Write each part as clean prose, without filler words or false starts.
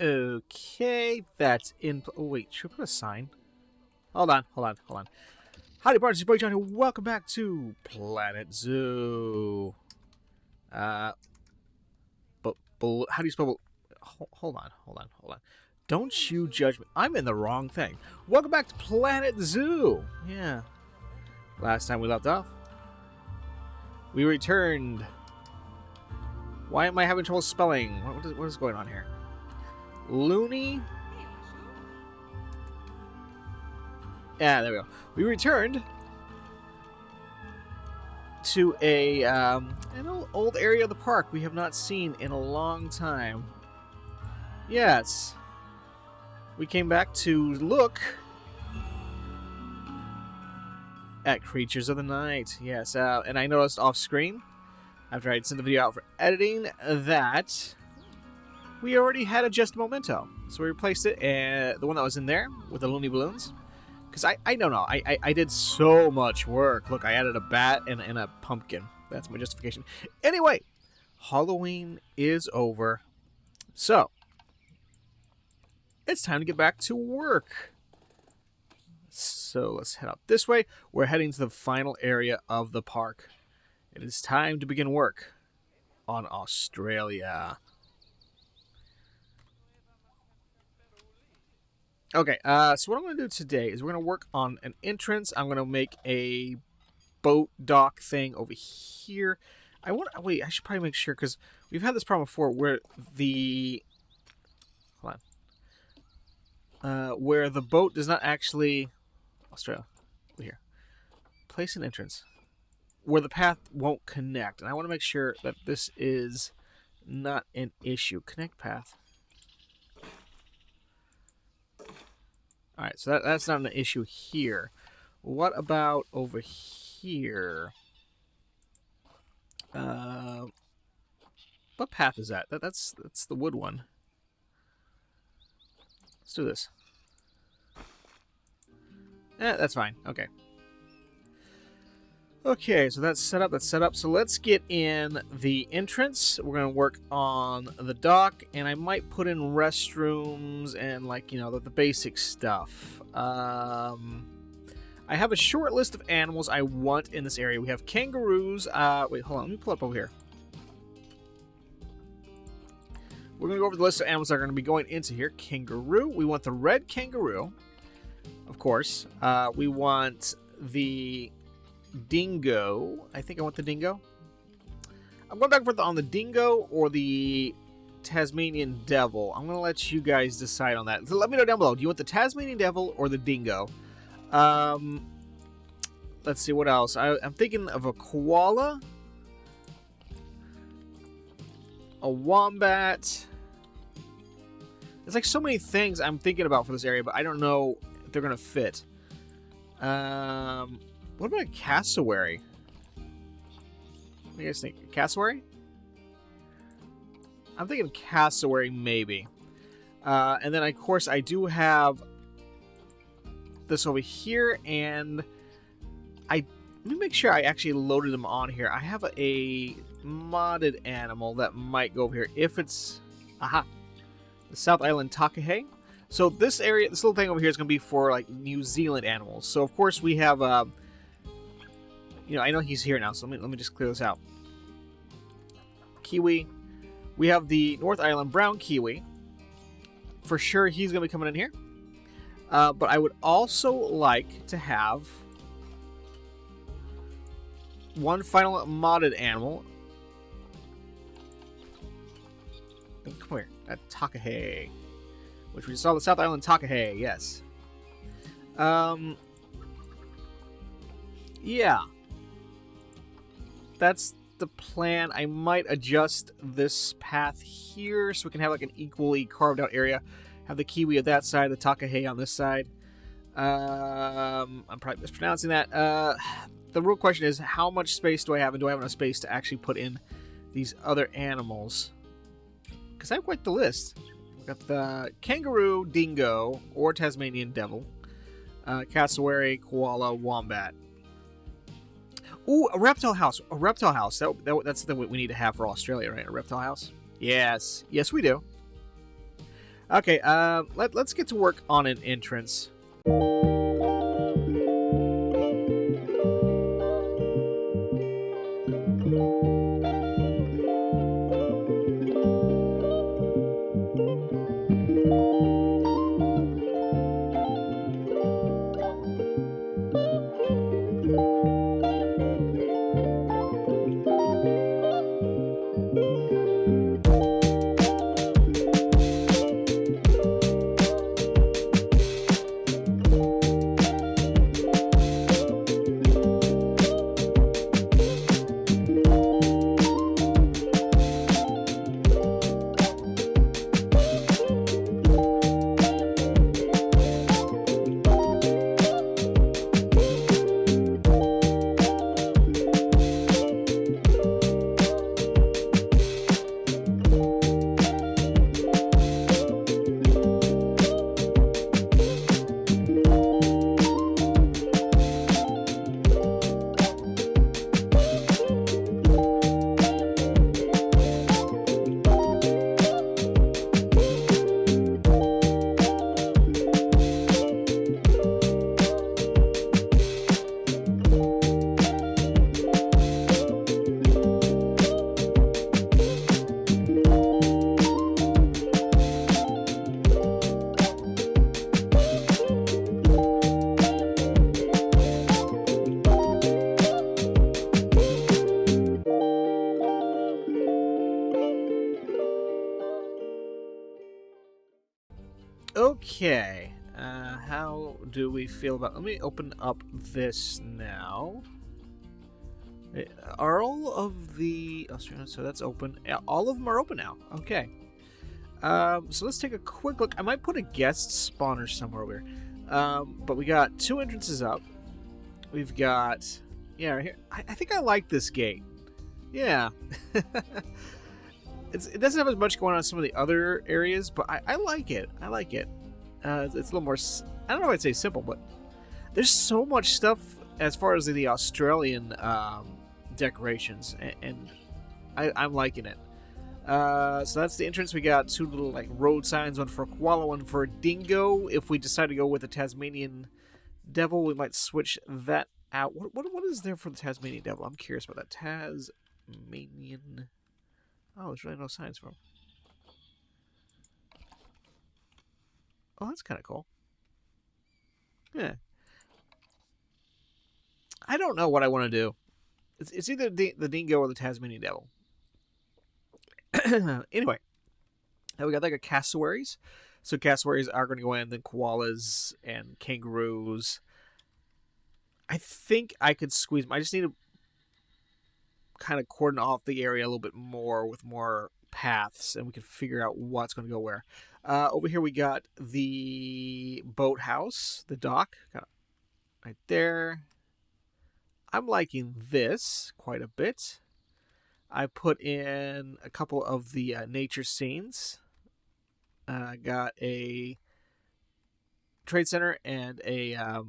Okay, that's in. Oh wait, should we put a sign? Hold on. Howdy, partners, your boy John here. Welcome back to Planet Zoo. But how do you spell? Hold on. Don't you judge me. I'm in the wrong thing. Welcome back to Planet Zoo. Yeah. Last time we left off, we returned. Why am I having trouble spelling? What is going on here? Looney. Yeah, there we go. We returned to an old area of the park we have not seen in a long time. Yes. We came back to look at Creatures of the Night. Yes, and I noticed off screen, after I'd sent the video out for editing, that we already had a Just Memento. So we replaced it, the one that was in there, with the Looney Balloons. Because I don't know, I did so much work. Look, I added a bat and a pumpkin. That's my justification. Anyway, Halloween is over. So, it's time to get back to work. So let's head out this way. We're heading to the final area of the park. It is time to begin work on Australia. Okay, so what I'm going to do today is we're going to work on an entrance. I'm going to make a boat dock thing over here. Wait, I should probably make sure, because we've had this problem before where where the boat does not actually... Australia, over here. Place an entrance where the path won't connect. And I want to make sure that this is not an issue. Connect path. Alright, so that's not an issue here. What about over here? What path is that? That's the wood one. Let's do this. That's fine. Okay. Okay, so that's set up. So let's get in the entrance. We're going to work on the dock, and I might put in restrooms and, like, you know, the basic stuff. I have a short list of animals I want in this area. We have kangaroos. Wait, hold on. Let me pull up over here. We're going to go over the list of animals that are going to be going into here. Kangaroo. We want the red kangaroo, of course. We want the dingo. I think I want the dingo. I'm going back and forth on the dingo or the Tasmanian devil. I'm going to let you guys decide on that. So let me know down below. Do you want the Tasmanian devil or the dingo? Let's see what else. I'm thinking of a koala, a wombat. There's like so many things I'm thinking about for this area, but I don't know if they're going to fit. What about a cassowary? What do you guys think? A cassowary? I'm thinking cassowary, maybe. And then, of course, I do have this over here, and let me make sure I actually loaded them on here. I have a modded animal that might go over here. If it's... Aha! The South Island Takahe. So this area, this little thing over here is going to be for, like, New Zealand animals. So, of course, we have... you know, I know he's here now, so let me just clear this out. Kiwi. We have the North Island brown kiwi. For sure, he's going to be coming in here. But I would also like to have one final modded animal. Come here. At Takahe. Which we saw the South Island Takahe, yes. Yeah. That's the plan. I might adjust this path here so we can have like an equally carved out area. Have the kiwi at that side, the Takahe on this side. I'm probably mispronouncing that. The real question is, how much space do I have, and do I have enough space to actually put in these other animals? Because I have quite the list. We've got the kangaroo, dingo, or Tasmanian devil, cassowary, koala, wombat. Ooh, a reptile house. A reptile house. That's something we need to have for Australia, right? A reptile house? Yes. Yes, we do. Okay, let's get to work on an entrance. Okay, how do we feel about... Let me open up this now. Are all of the... Oh, so that's open. All of them are open now. Okay. So let's take a quick look. I might put a guest spawner somewhere over here. But we got 2 entrances up. We've got... Yeah, right here. I think I like this gate. Yeah. It doesn't have as much going on in some of the other areas, but I like it. I like it. It's a little more... I don't know if I'd say simple, but there's so much stuff as far as the Australian decorations, and I'm liking it. So that's the entrance. We got 2 little like road signs, one for a koala, one for a dingo. If we decide to go with the Tasmanian devil, we might switch that out. What is there for the Tasmanian devil? I'm curious about that. Tasmanian... Oh, there's really no signs for him. Oh, that's kind of cool. Yeah. I don't know what I want to do. It's either the dingo or the Tasmanian devil. Anyway, now we got like a cassowaries. So cassowaries are going to go in, then koalas and kangaroos. I think I could squeeze them. I just need to kind of cordon off the area a little bit more with more paths, and we can figure out what's going to go where. Over here we got the boathouse, the dock, got it right there. I'm liking this quite a bit. I put in a couple of the nature scenes. Got a trade center and a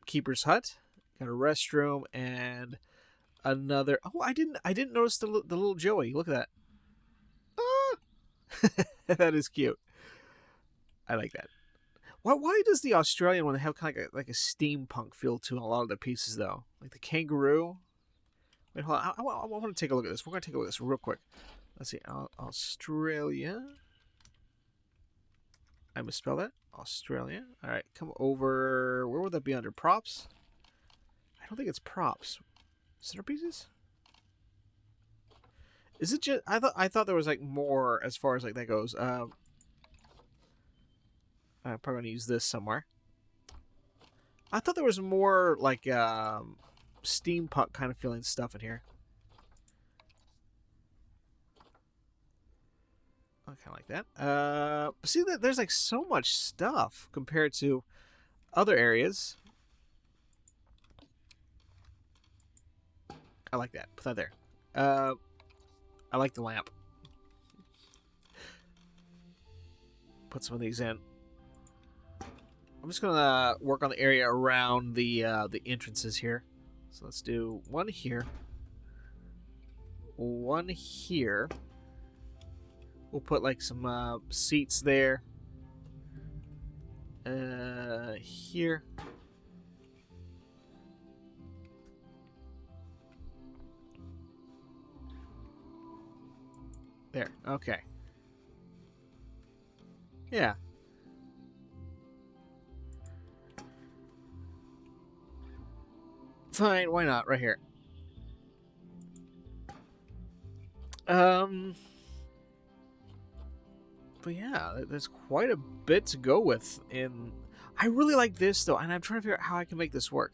keeper's hut. Got a restroom and another... Oh, I didn't notice the little Joey. Look at that. Ah! That is cute. I like that. Why does the Australian one have kind of like a steampunk feel to a lot of the pieces, though? Like the kangaroo. Wait, hold on. I want to take a look at this. We're going to take a look at this real quick. Let's see. Australia. I misspelled that. Australia. All right. Come over. Where would that be under? Props? I don't think it's props. Centerpieces? Is it just... I thought there was like more as far as like that goes. I'm probably going to use this somewhere. I thought there was more like steampunk kind of feeling stuff in here. I kind of like that. But see, that there's like so much stuff compared to other areas. I like that. Put that there. I like the lamp. Put some of these in. I'm just gonna work on the area around the entrances here. So let's do one here, one here, We'll put like some seats there. Here. There. Okay. Yeah. Fine, why not? Right here. But yeah, there's quite a bit to go with. I really like this though, and I'm trying to figure out how I can make this work.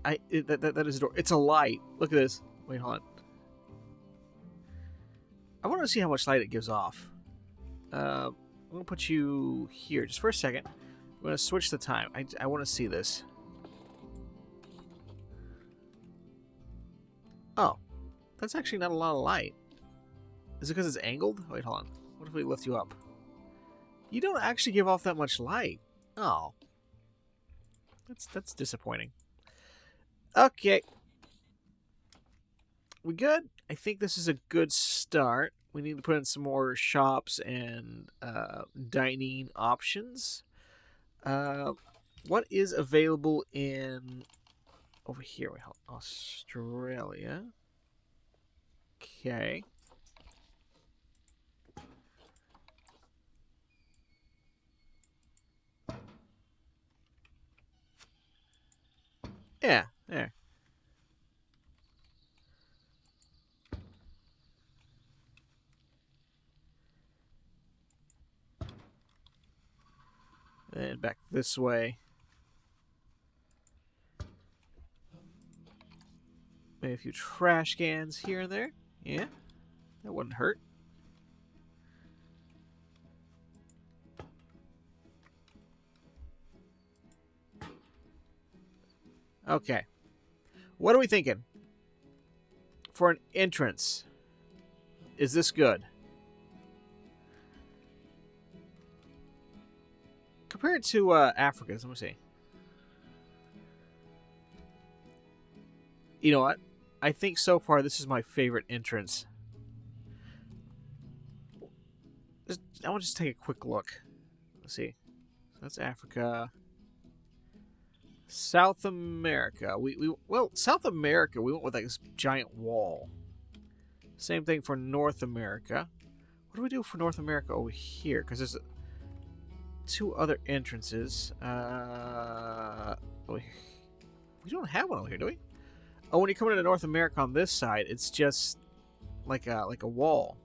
That is a door. It's a light. Look at this. Wait, hold on. I want to see how much light it gives off. I'm gonna put you here just for a second. I'm gonna switch the time. I want to see this. Oh, that's actually not a lot of light. Is it because it's angled? Wait, hold on. What if we lift you up? You don't actually give off that much light. Oh, that's disappointing. Okay, we good? I think this is a good start. We need to put in some more shops and dining options. What is available in over here? Wait, hold on. Australia. Okay. Yeah, there. And back this way. Maybe a few trash cans here and there. Yeah, that wouldn't hurt. Okay. What are we thinking? For an entrance, is this good? Compared to Africa's, let me see. You know what? I think so far this is my favorite entrance. I want to just take a quick look. Let's see. So that's Africa. South America. Well, South America, we went with like this giant wall. Same thing for North America. What do we do for North America over here? Because there's two other entrances. We don't have one over here, do we? Oh, when you come into North America on this side, it's just like a wall.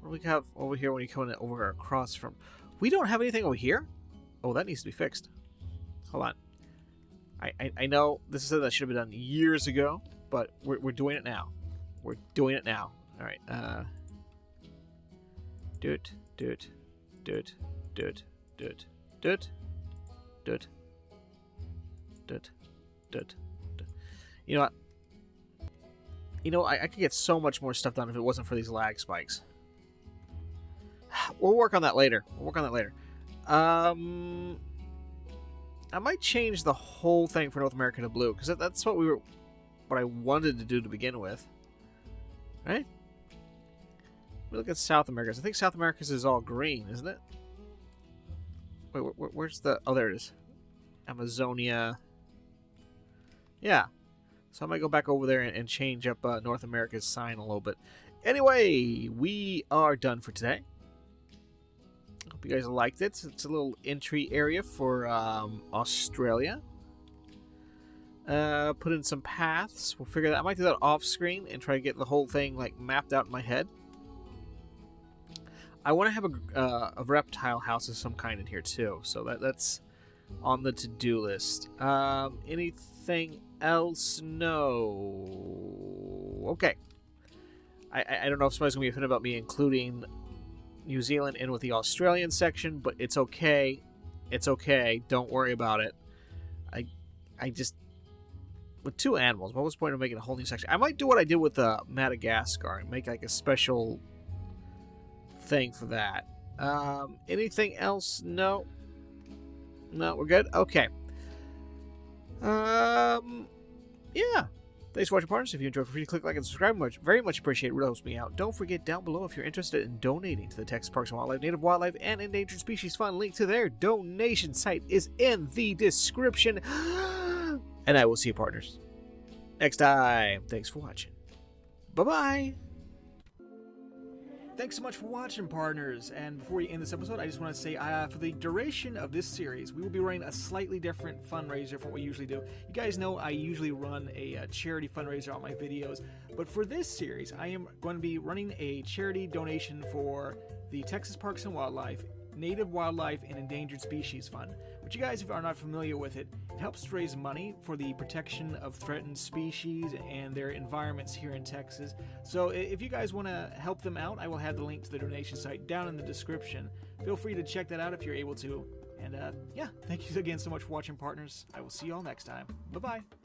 What do we have over here when you come in over across from? We don't have anything over here? Oh, that needs to be fixed. Hold on. I know this is something that should have been done years ago, but we're doing it now. We're doing it now. All right. Do it. You know what? You know, I could get so much more stuff done if it wasn't for these lag spikes. We'll work on that later. I might change the whole thing for North America to blue, because that's what I wanted to do to begin with. Right? We look at South America's. I think South America's is all green, isn't it? Wait, where's the... Oh, there it is. Amazonia. Yeah. So I might go back over there and change up North America's sign a little bit. Anyway, we are done for today. Hope you guys liked it. It's a little entry area for Australia. Put in some paths. We'll figure that. I might do that off screen and try to get the whole thing like mapped out in my head. I want to have a reptile house of some kind in here too, so that's on the to-do list. Anything else? No. Okay. I don't know if somebody's gonna be offended about me including New Zealand in with the Australian section, but it's okay. It's okay. Don't worry about it. I just... With two animals, what was the point of making a whole new section? I might do what I did with Madagascar and make like a special thing for that. Anything else? No. No, we're good? Okay. Yeah. Thanks for watching, partners. If you enjoyed, feel free to click like and subscribe. Very much appreciate it. It really helps me out. Don't forget down below if you're interested in donating to the Texas Parks and Wildlife, Native Wildlife, and Endangered Species Fund. Link to their donation site is in the description. And I will see you, partners, next time. Thanks for watching. Bye-bye. Thanks so much for watching, partners. And before we end this episode, I just want to say for the duration of this series, we will be running a slightly different fundraiser from what we usually do. You guys know I usually run a charity fundraiser on my videos, but for this series, I am going to be running a charity donation for the Texas Parks and Wildlife, Native Wildlife, and Endangered Species Fund. Which, you guys, if you are not familiar with it, it helps raise money for the protection of threatened species and their environments here in Texas. So if you guys want to help them out, I will have the link to the donation site down in the description. Feel free to check that out if you're able to. And yeah, thank you again so much for watching, partners. I will see you all next time. Bye-bye.